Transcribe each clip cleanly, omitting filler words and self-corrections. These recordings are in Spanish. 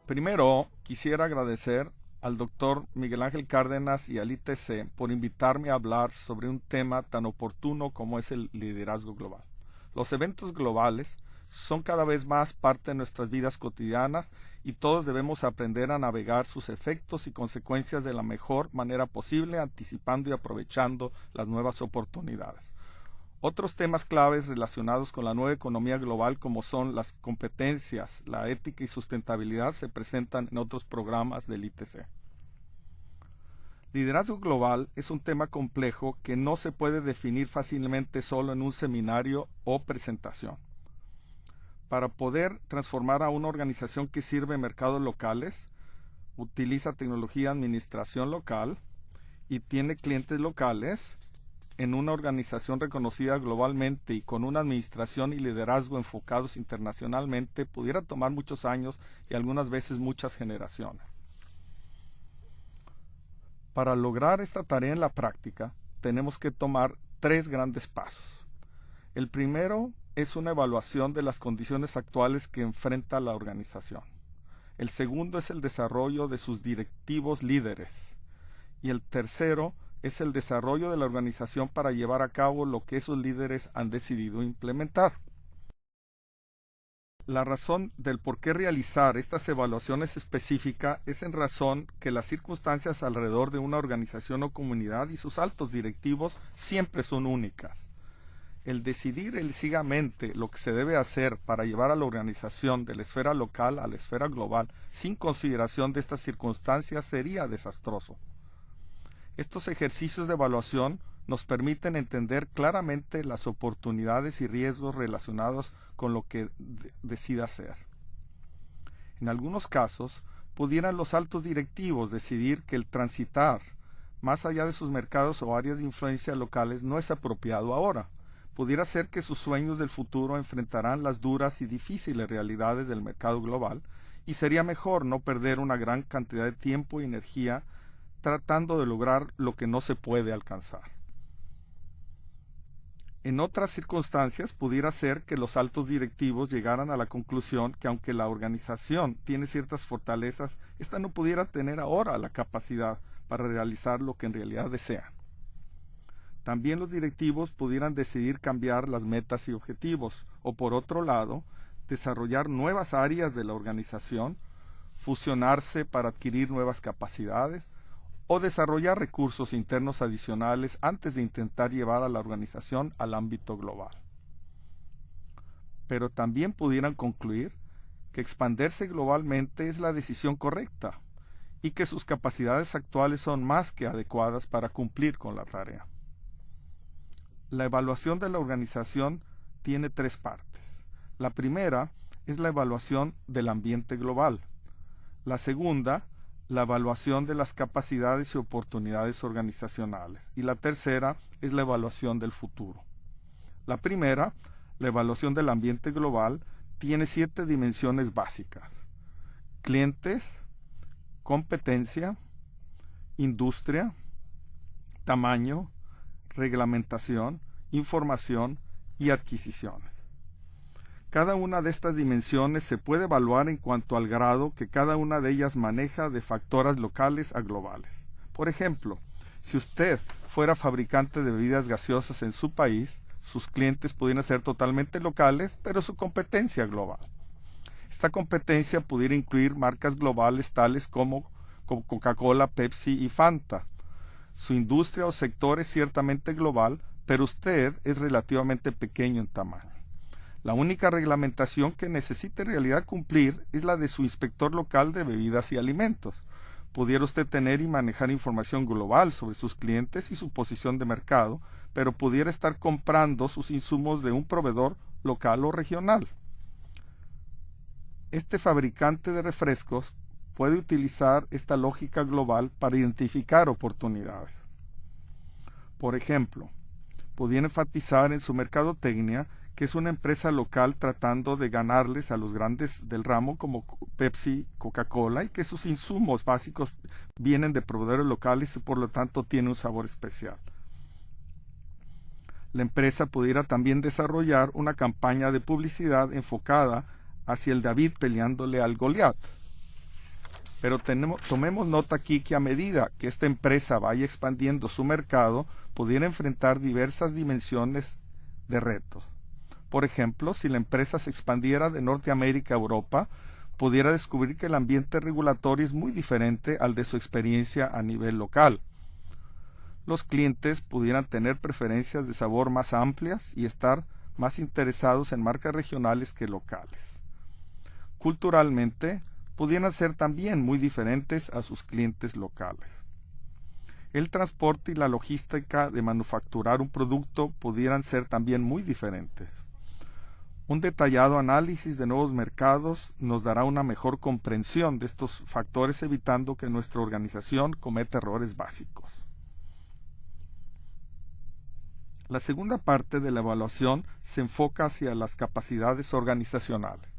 Primero, quisiera agradecer al doctor Miguel Ángel Cárdenas y al ITC por invitarme a hablar sobre un tema tan oportuno como es el liderazgo global. Los eventos globales son cada vez más parte de nuestras vidas cotidianas y todos debemos aprender a navegar sus efectos y consecuencias de la mejor manera posible, anticipando y aprovechando las nuevas oportunidades. Otros temas claves relacionados con la nueva economía global, como son las competencias, la ética y sustentabilidad, se presentan en otros programas del ITC. Liderazgo global es un tema complejo que no se puede definir fácilmente solo en un seminario o presentación. Para poder transformar a una organización que sirve mercados locales, utiliza tecnología de administración local y tiene clientes locales, en una organización reconocida globalmente y con una administración y liderazgo enfocados internacionalmente, pudiera tomar muchos años y algunas veces muchas generaciones. Para lograr esta tarea en la práctica, tenemos que tomar tres grandes pasos. El primero es una evaluación de las condiciones actuales que enfrenta la organización. El segundo es el desarrollo de sus directivos líderes. Y el tercero es el desarrollo de la organización para llevar a cabo lo que esos líderes han decidido implementar. La razón del por qué realizar estas evaluaciones específicas es en razón que las circunstancias alrededor de una organización o comunidad y sus altos directivos siempre son únicas. El decidir ciegamente lo que se debe hacer para llevar a la organización de la esfera local a la esfera global sin consideración de estas circunstancias sería desastroso. Estos ejercicios de evaluación nos permiten entender claramente las oportunidades y riesgos relacionados con lo que decida hacer. En algunos casos, pudieran los altos directivos decidir que el transitar más allá de sus mercados o áreas de influencia locales no es apropiado ahora. Pudiera ser que sus sueños del futuro enfrentarán las duras y difíciles realidades del mercado global y sería mejor no perder una gran cantidad de tiempo y energía tratando de lograr lo que no se puede alcanzar. En otras circunstancias, pudiera ser que los altos directivos llegaran a la conclusión que aunque la organización tiene ciertas fortalezas, ésta no pudiera tener ahora la capacidad para realizar lo que en realidad desea. También los directivos pudieran decidir cambiar las metas y objetivos, o por otro lado, desarrollar nuevas áreas de la organización, fusionarse para adquirir nuevas capacidades, o desarrollar recursos internos adicionales antes de intentar llevar a la organización al ámbito global. Pero también pudieran concluir que expandirse globalmente es la decisión correcta y que sus capacidades actuales son más que adecuadas para cumplir con la tarea. La evaluación de la organización tiene tres partes. La primera es la evaluación del ambiente global. La segunda, la evaluación de las capacidades y oportunidades organizacionales. Y la tercera es la evaluación del futuro. La primera, la evaluación del ambiente global, tiene 7 dimensiones básicas: clientes, competencia, industria, tamaño, reglamentación, información y adquisiciones. Cada una de estas dimensiones se puede evaluar en cuanto al grado que cada una de ellas maneja de factores locales a globales. Por ejemplo, si usted fuera fabricante de bebidas gaseosas en su país, sus clientes pudieran ser totalmente locales, pero su competencia global. Esta competencia pudiera incluir marcas globales tales como Coca-Cola, Pepsi y Fanta. Su industria o sector es ciertamente global, pero usted es relativamente pequeño en tamaño. La única reglamentación que necesita en realidad cumplir es la de su inspector local de bebidas y alimentos. Pudiera usted tener y manejar información global sobre sus clientes y su posición de mercado, pero pudiera estar comprando sus insumos de un proveedor local o regional. Este fabricante de refrescos puede utilizar esta lógica global para identificar oportunidades. Por ejemplo, pudiera enfatizar en su mercadotecnia que es una empresa local tratando de ganarles a los grandes del ramo como Pepsi, Coca-Cola, y que sus insumos básicos vienen de proveedores locales y por lo tanto tiene un sabor especial. La empresa pudiera también desarrollar una campaña de publicidad enfocada hacia el David peleándole al Goliat. Pero tomemos nota aquí que a medida que esta empresa vaya expandiendo su mercado, pudiera enfrentar diversas dimensiones de retos. Por ejemplo, si la empresa se expandiera de Norteamérica a Europa, pudiera descubrir que el ambiente regulatorio es muy diferente al de su experiencia a nivel local. Los clientes pudieran tener preferencias de sabor más amplias y estar más interesados en marcas regionales que locales. Culturalmente, pudieran ser también muy diferentes a sus clientes locales. El transporte y la logística de manufacturar un producto pudieran ser también muy diferentes. Un detallado análisis de nuevos mercados nos dará una mejor comprensión de estos factores, evitando que nuestra organización cometa errores básicos. La segunda parte de la evaluación se enfoca hacia las capacidades organizacionales.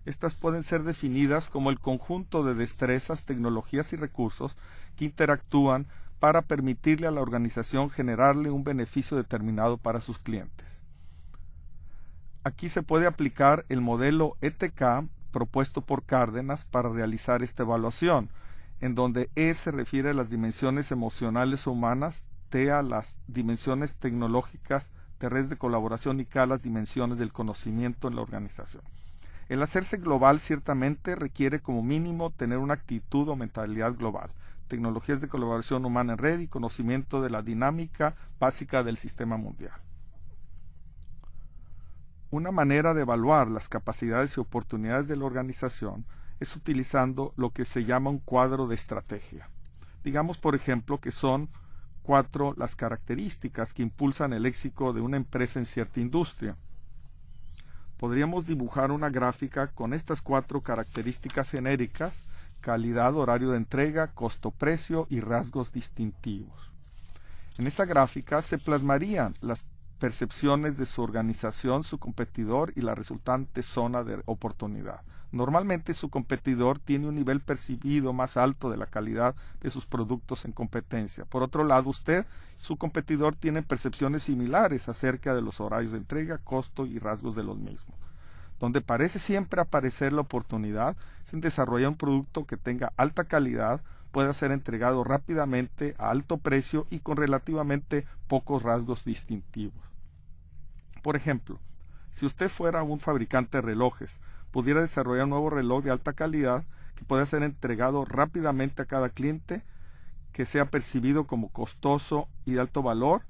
Estas pueden ser definidas como el conjunto de destrezas, tecnologías y recursos que interactúan para permitirle a la organización generarle un beneficio determinado para sus clientes. Aquí se puede aplicar el modelo ETK propuesto por Cárdenas para realizar esta evaluación, en donde E se refiere a las dimensiones emocionales o humanas, T a las dimensiones tecnológicas de redes de colaboración y K a las dimensiones del conocimiento en la organización. El hacerse global ciertamente requiere como mínimo tener una actitud o mentalidad global, tecnologías de colaboración humana en red y conocimiento de la dinámica básica del sistema mundial. Una manera de evaluar las capacidades y oportunidades de la organización es utilizando lo que se llama un cuadro de estrategia. Digamos, por ejemplo, que son 4 las características que impulsan el éxito de una empresa en cierta industria. Podríamos dibujar una gráfica con estas 4 características genéricas: calidad, horario de entrega, costo-precio y rasgos distintivos. En esa gráfica se plasmarían las percepciones de su organización, su competidor y la resultante zona de oportunidad. Normalmente su competidor tiene un nivel percibido más alto de la calidad de sus productos en competencia. Por otro lado, su competidor tiene percepciones similares acerca de los horarios de entrega, costo y rasgos de los mismos. Donde parece siempre aparecer la oportunidad es en desarrollar un producto que tenga alta calidad, pueda ser entregado rápidamente a alto precio y con relativamente pocos rasgos distintivos. Por ejemplo, si usted fuera un fabricante de relojes, pudiera desarrollar un nuevo reloj de alta calidad que pueda ser entregado rápidamente a cada cliente, que sea percibido como costoso y de alto valor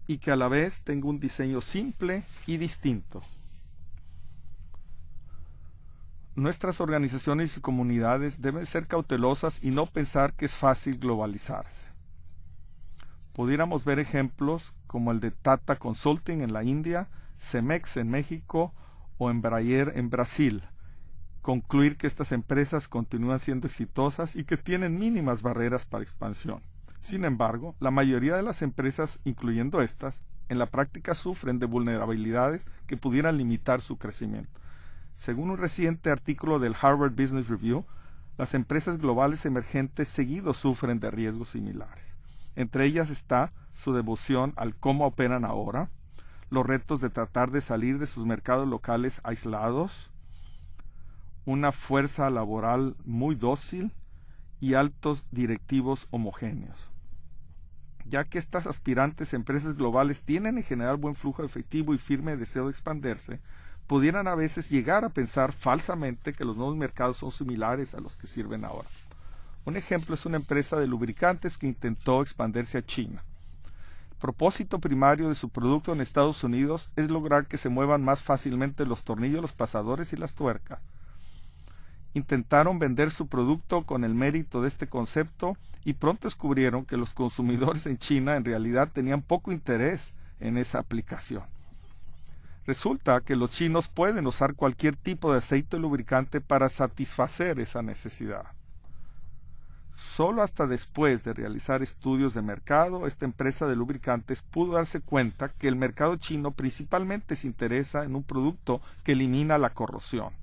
y que a la vez tenga un diseño simple y distinto. Nuestras organizaciones y comunidades deben ser cautelosas y no pensar que es fácil globalizarse. Pudiéramos ver ejemplos como el de Tata Consulting en la India, Cemex en México o Embraer en Brasil. Concluir que estas empresas continúan siendo exitosas y que tienen mínimas barreras para expansión. Sin embargo, la mayoría de las empresas, incluyendo estas, en la práctica sufren de vulnerabilidades que pudieran limitar su crecimiento. Según un reciente artículo del Harvard Business Review, las empresas globales emergentes seguido sufren de riesgos similares. Entre ellas está su devoción al cómo operan ahora, los retos de tratar de salir de sus mercados locales aislados, una fuerza laboral muy dócil y altos directivos homogéneos. Ya que estas aspirantes empresas globales tienen en general buen flujo efectivo y firme deseo de expandirse, pudieran a veces llegar a pensar falsamente que los nuevos mercados son similares a los que sirven ahora. Un ejemplo es una empresa de lubricantes que intentó expandirse a China. El propósito primario de su producto en Estados Unidos es lograr que se muevan más fácilmente los tornillos, los pasadores y las tuercas. Intentaron vender su producto con el mérito de este concepto y pronto descubrieron que los consumidores en China en realidad tenían poco interés en esa aplicación. Resulta que los chinos pueden usar cualquier tipo de aceite lubricante para satisfacer esa necesidad. Solo hasta después de realizar estudios de mercado, esta empresa de lubricantes pudo darse cuenta que el mercado chino principalmente se interesa en un producto que elimina la corrosión.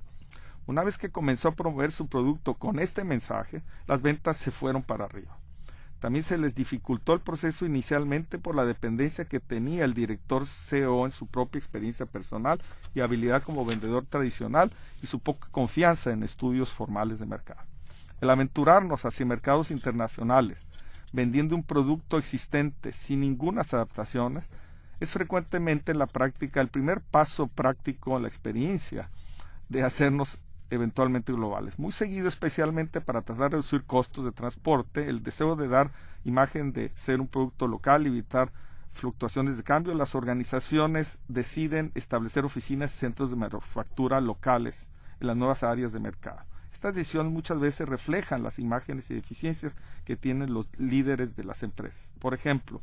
Una vez que comenzó a promover su producto con este mensaje, las ventas se fueron para arriba. También se les dificultó el proceso inicialmente por la dependencia que tenía el director CEO en su propia experiencia personal y habilidad como vendedor tradicional y su poca confianza en estudios formales de mercado. El aventurarnos hacia mercados internacionales, vendiendo un producto existente sin ninguna adaptaciones, es frecuentemente en la práctica el primer paso práctico en la experiencia de hacernos eventualmente globales. Muy seguido, especialmente para tratar de reducir costos de transporte, el deseo de dar imagen de ser un producto local y evitar fluctuaciones de cambio, las organizaciones deciden establecer oficinas y centros de manufactura locales en las nuevas áreas de mercado. Estas decisiones muchas veces reflejan las imágenes y deficiencias que tienen los líderes de las empresas. Por ejemplo,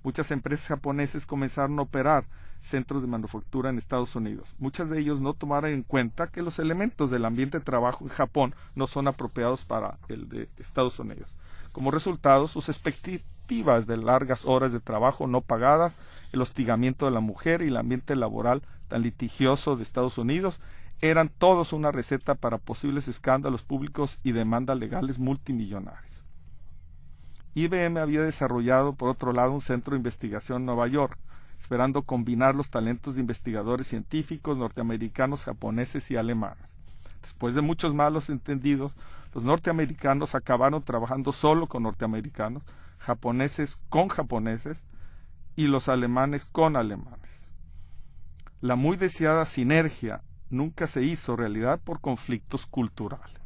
muchas empresas japonesas comenzaron a operar centros de manufactura en Estados Unidos. Muchas de ellos no tomaron en cuenta que los elementos del ambiente de trabajo en Japón no son apropiados para el de Estados Unidos. Como resultado, sus expectativas de largas horas de trabajo no pagadas, el hostigamiento de la mujer y el ambiente laboral tan litigioso de Estados Unidos eran todos una receta para posibles escándalos públicos y demandas legales multimillonarias. IBM había desarrollado, por otro lado, un centro de investigación en Nueva York, esperando combinar los talentos de investigadores científicos norteamericanos, japoneses y alemanes. Después de muchos malos entendidos, los norteamericanos acabaron trabajando solo con norteamericanos, japoneses con japoneses y los alemanes con alemanes. La muy deseada sinergia nunca se hizo realidad por conflictos culturales.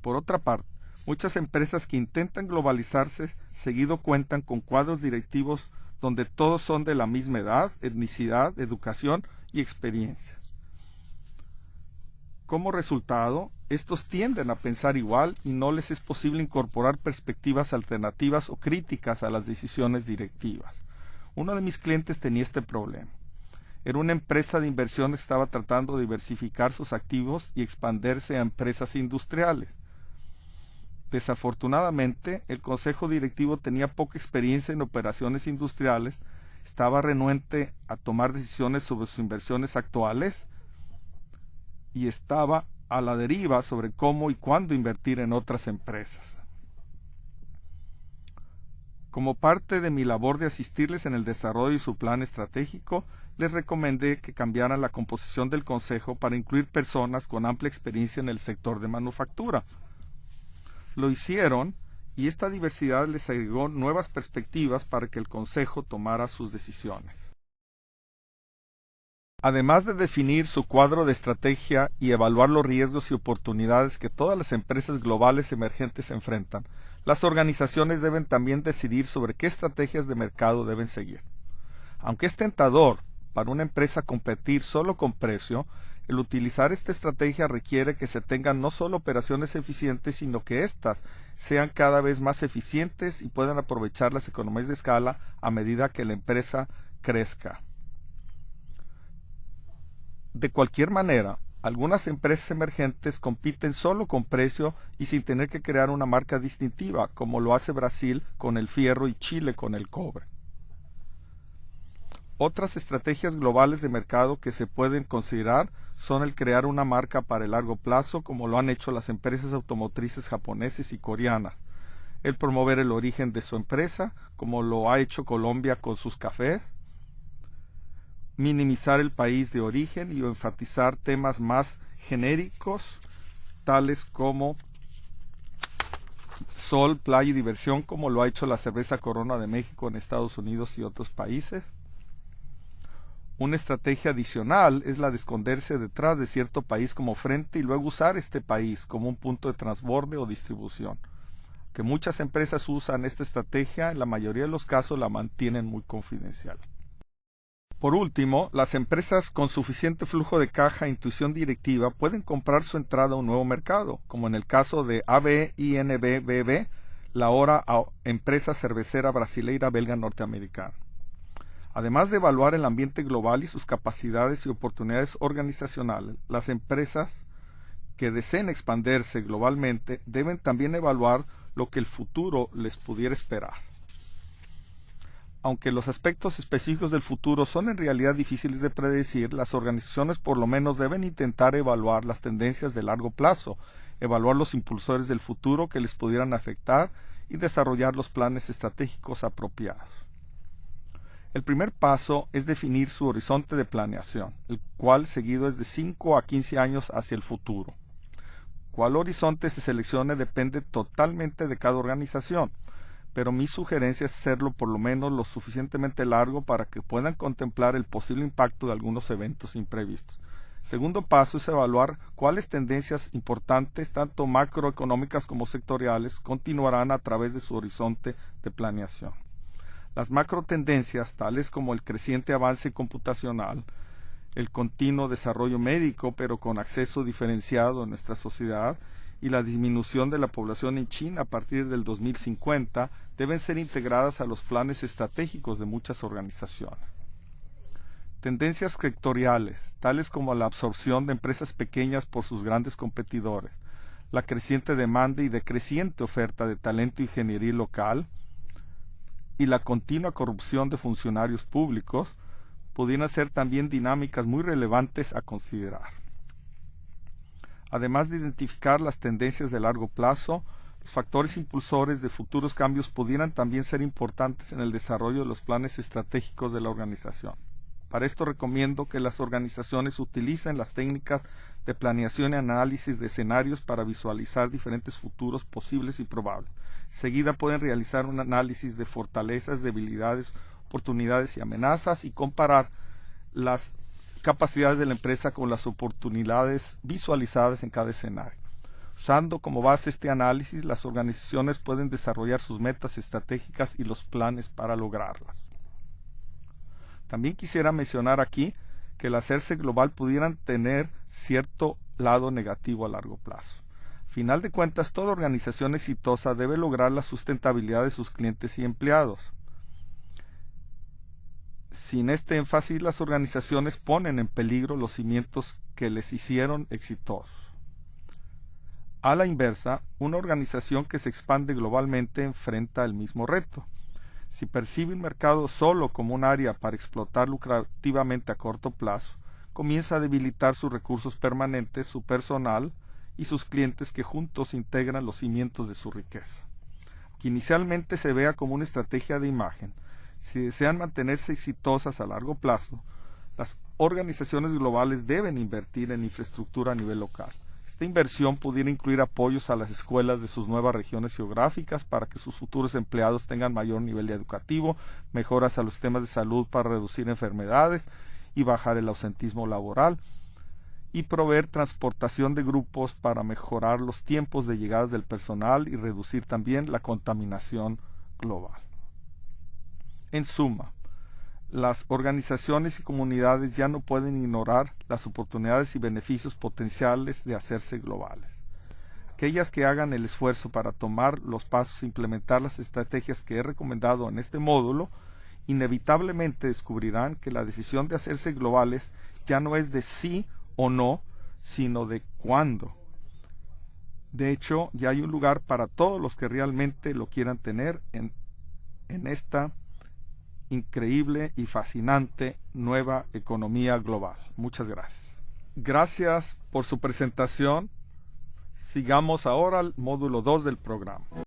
Por otra parte, muchas empresas que intentan globalizarse seguido cuentan con cuadros directivos donde todos son de la misma edad, etnicidad, educación y experiencia. Como resultado, estos tienden a pensar igual y no les es posible incorporar perspectivas alternativas o críticas a las decisiones directivas. Uno de mis clientes tenía este problema. Era una empresa de inversión que estaba tratando de diversificar sus activos y expandirse a empresas industriales. Desafortunadamente, el consejo directivo tenía poca experiencia en operaciones industriales, estaba renuente a tomar decisiones sobre sus inversiones actuales y estaba a la deriva sobre cómo y cuándo invertir en otras empresas. Como parte de mi labor de asistirles en el desarrollo de su plan estratégico, les recomendé que cambiaran la composición del consejo para incluir personas con amplia experiencia en el sector de manufactura. Lo hicieron y esta diversidad les agregó nuevas perspectivas para que el consejo tomara sus decisiones. Además de definir su cuadro de estrategia y evaluar los riesgos y oportunidades que todas las empresas globales emergentes enfrentan, las organizaciones deben también decidir sobre qué estrategias de mercado deben seguir. Aunque es tentador para una empresa competir solo con precio, el utilizar esta estrategia requiere que se tengan no solo operaciones eficientes, sino que éstas sean cada vez más eficientes y puedan aprovechar las economías de escala a medida que la empresa crezca. De cualquier manera, algunas empresas emergentes compiten solo con precio y sin tener que crear una marca distintiva, como lo hace Brasil con el fierro y Chile con el cobre. Otras estrategias globales de mercado que se pueden considerar son el crear una marca para el largo plazo, como lo han hecho las empresas automotrices japonesas y coreanas, el promover el origen de su empresa, como lo ha hecho Colombia con sus cafés, minimizar el país de origen y enfatizar temas más genéricos, tales como sol, playa y diversión, como lo ha hecho la cerveza Corona de México en Estados Unidos y otros países. Una estrategia adicional es la de esconderse detrás de cierto país como frente y luego usar este país como un punto de transborde o distribución. Que muchas empresas usan esta estrategia, en la mayoría de los casos la mantienen muy confidencial. Por último, las empresas con suficiente flujo de caja e intuición directiva pueden comprar su entrada a un nuevo mercado, como en el caso de AB InBev, la ahora empresa cervecera brasileira belga norteamericana. Además de evaluar el ambiente global y sus capacidades y oportunidades organizacionales, las empresas que deseen expandirse globalmente deben también evaluar lo que el futuro les pudiera esperar. Aunque los aspectos específicos del futuro son en realidad difíciles de predecir, las organizaciones por lo menos deben intentar evaluar las tendencias de largo plazo, evaluar los impulsores del futuro que les pudieran afectar y desarrollar los planes estratégicos apropiados. El primer paso es definir su horizonte de planeación, el cual seguido es de 5 a 15 años hacia el futuro. Cuál horizonte se seleccione depende totalmente de cada organización, pero mi sugerencia es hacerlo por lo menos lo suficientemente largo para que puedan contemplar el posible impacto de algunos eventos imprevistos. Segundo paso es evaluar cuáles tendencias importantes, tanto macroeconómicas como sectoriales, continuarán a través de su horizonte de planeación. Las macrotendencias, tales como el creciente avance computacional, el continuo desarrollo médico, pero con acceso diferenciado en nuestra sociedad, y la disminución de la población en China a partir del 2050, deben ser integradas a los planes estratégicos de muchas organizaciones. Tendencias sectoriales, tales como la absorción de empresas pequeñas por sus grandes competidores, la creciente demanda y decreciente oferta de talento ingenieril local, y la continua corrupción de funcionarios públicos, pudieran ser también dinámicas muy relevantes a considerar. Además de identificar las tendencias de largo plazo, los factores impulsores de futuros cambios pudieran también ser importantes en el desarrollo de los planes estratégicos de la organización. Para esto recomiendo que las organizaciones utilicen las técnicas de planeación y análisis de escenarios para visualizar diferentes futuros posibles y probables. Enseguida pueden realizar un análisis de fortalezas, debilidades, oportunidades y amenazas y comparar las capacidades de la empresa con las oportunidades visualizadas en cada escenario. Usando como base este análisis, las organizaciones pueden desarrollar sus metas estratégicas y los planes para lograrlas. También quisiera mencionar aquí que el hacerse global pudieran tener cierto lado negativo a largo plazo. Al final de cuentas, toda organización exitosa debe lograr la sustentabilidad de sus clientes y empleados. Sin este énfasis, las organizaciones ponen en peligro los cimientos que les hicieron exitosos. A la inversa, una organización que se expande globalmente enfrenta el mismo reto. Si percibe un mercado solo como un área para explotar lucrativamente a corto plazo, comienza a debilitar sus recursos permanentes, su personal y sus clientes que juntos integran los cimientos de su riqueza. Que inicialmente se vea como una estrategia de imagen, si desean mantenerse exitosas a largo plazo, las organizaciones globales deben invertir en infraestructura a nivel local. Esta inversión pudiera incluir apoyos a las escuelas de sus nuevas regiones geográficas para que sus futuros empleados tengan mayor nivel educativo, mejoras a los sistemas de salud para reducir enfermedades y bajar el ausentismo laboral, y proveer transportación de grupos para mejorar los tiempos de llegada del personal y reducir también la contaminación global. En suma, las organizaciones y comunidades ya no pueden ignorar las oportunidades y beneficios potenciales de hacerse globales. Aquellas que hagan el esfuerzo para tomar los pasos e implementar las estrategias que he recomendado en este módulo, inevitablemente descubrirán que la decisión de hacerse globales ya no es de sí o no, sino de cuándo. De hecho, ya hay un lugar para todos los que realmente lo quieran tener en esta increíble y fascinante nueva economía global. Muchas gracias. Gracias por su presentación. Sigamos ahora al módulo 2 del programa.